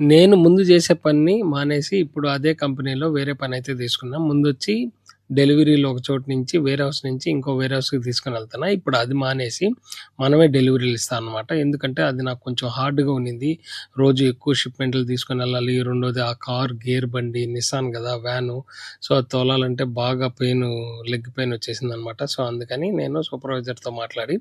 నేను ముందు చేసే పనిని మానేసి ఇప్పుడు అదే కంపెనీలో వేరే పనైతే తీసుకున్నా. ముందొచ్చి డెలివరీలో ఒక చోటు నుంచి వేర్ హౌస్ నుంచి ఇంకో వేర్ హౌస్‌కి తీసుకొనెళ్తున్నా. ఇప్పుడు అది మానేసి మనమే డెలివరీలు ఇస్తా అనమాట. ఎందుకంటే అది నాకు కొంచెం హార్డ్‌గా ఉన్నింది. రోజు ఎక్కువ షిప్‌మెంట్‌లు తీసుకొనెళ్ళాలి. రెండోది ఆ కార్ గేర్ బండి నిస్సాన్ గదా! వ్యాను. సో, అది తోలాలంటే బాగా లెగ్ పెయిన్ వచ్చేసిందనమాట. సో, అందుకని నేను సూపర్వైజర్‌తో మాట్లాడి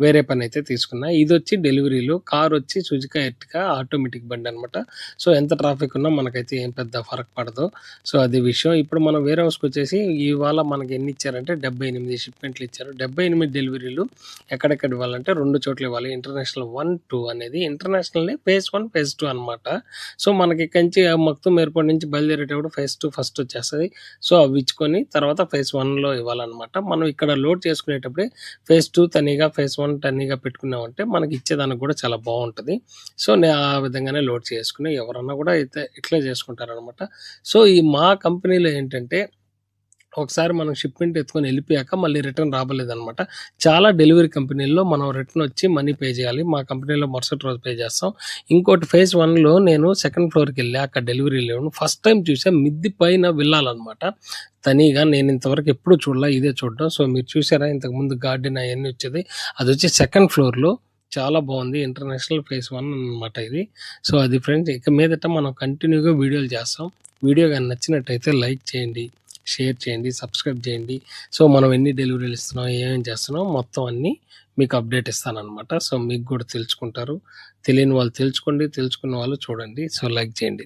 వేరే పనైతే తీసుకున్నా. ఇదొచ్చి డెలివరీలు. కారొచ్చి సుజుకా ఎర్టిగా ఆటోమేటిక్ బండనమాట. సో, ఎంత ట్రాఫిక్ ఉన్నా మనకైతే ఏం పెద్ద ఫరక్ పడదు. సో, అది విషయం. ఇప్పుడు మనం వేర్ హౌస్‌కొచ్చేసి ఇవాళ మనకి ఎన్నిచ్చారంటే 78 షిప్‌మెంట్లు ఇచ్చారు. 78 డెలివరీలు ఎక్కడెక్కడ ఇవ్వాలంటే 2 చోట్ల ఇవ్వాలి. ఇంటర్నేషనల్ 1, 2 అనేది ఇంటర్నేషనల్‌ని ఫేజ్ 1, ఫేజ్ 2 అనమాట. సో, మనకి ఇక్కడి నుంచి మక్తుమ్ ఎయిర్‌పోర్ట్ నుంచి బయలుదేరేటప్పుడు ఫేజ్ 2 ఫస్ట్ వచ్చేస్తది. సో, అవి ఇచ్చుకొని తర్వాత ఫేజ్ 1లో ఇవ్వాలనమాట. మనం ఇక్కడ లోడ్ చేసుకునేటప్పుడే ఫేజ్ 2 తనీగా, ఫేజ్ 1 తనీగా పెట్టుకున్నామంటే మనకి ఇచ్చేదానికి కూడా చాలా బావుంటది. సో, ఆ విధంగానే లోడ్ చేసుకొని ఎవరన్నా కూడా అయితే ఇట్లే చేసుకుంటారనమాట. సో, మా కంపెనీలో ఏంటంటే ఒకసారి మనం షిప్‌మెంట్ ఎత్తుకొని ఎళ్ళిపోయాక మళ్ళీ రిటర్న్ రాబోలేదనమాట. చాలా డెలివరీ కంపెనీల్లో మనం రిటర్న్ వచ్చి మనీ పే చేయాలి. మా కంపెనీలో మరుసటి రోజు పే చేస్తాం. ఇంకోటి ఫేజ్ 1లో నేను సెకండ్ ఫ్లోర్‌కెళ్ళా. అక్కడ డెలివరీ లేవు. ఫస్ట్ టైమ్ చూసా మిద్ది పైన విల్లాలనమాట. తనీగా నేను ఇంతవరకు ఎప్పుడు చూడలా. ఇదే చూడడం. సో, మీరు చూసారా ఇంతకుముందు గార్డెన్ అయన్నీ వచ్చేది. అదొచ్చి సెకండ్ ఫ్లోర్‌లో చాలా బావుంది. ఇంటర్నేషనల్ ఫేజ్ 1 అనమాట ఇది. సో, అది ఫ్రెండ్స్ ఇక మీదట మనం కంటిన్యూ‌గా వీడియోలు చేస్తాం. వీడియో గాని నచ్చినట్టయితే లైక్ చేయండి, షేర్ చేయండి, సబ్స్క్రైబ్ చేయండి. సో, మనం ఎన్ని డెలివరీలు ఇస్తున్నాం, ఏమేమి చేస్తున్నాం మొత్తం అన్నీ మీకు అప్డేట్ ఇస్తాననమాట. సో, మీకు కూడా తెలుసుకుంటారు. తెలియని వాళ్ళు తెలుసుకోండి, తెలుసుకున్న వాళ్ళు చూడండి. సో, లైక్ చేయండి.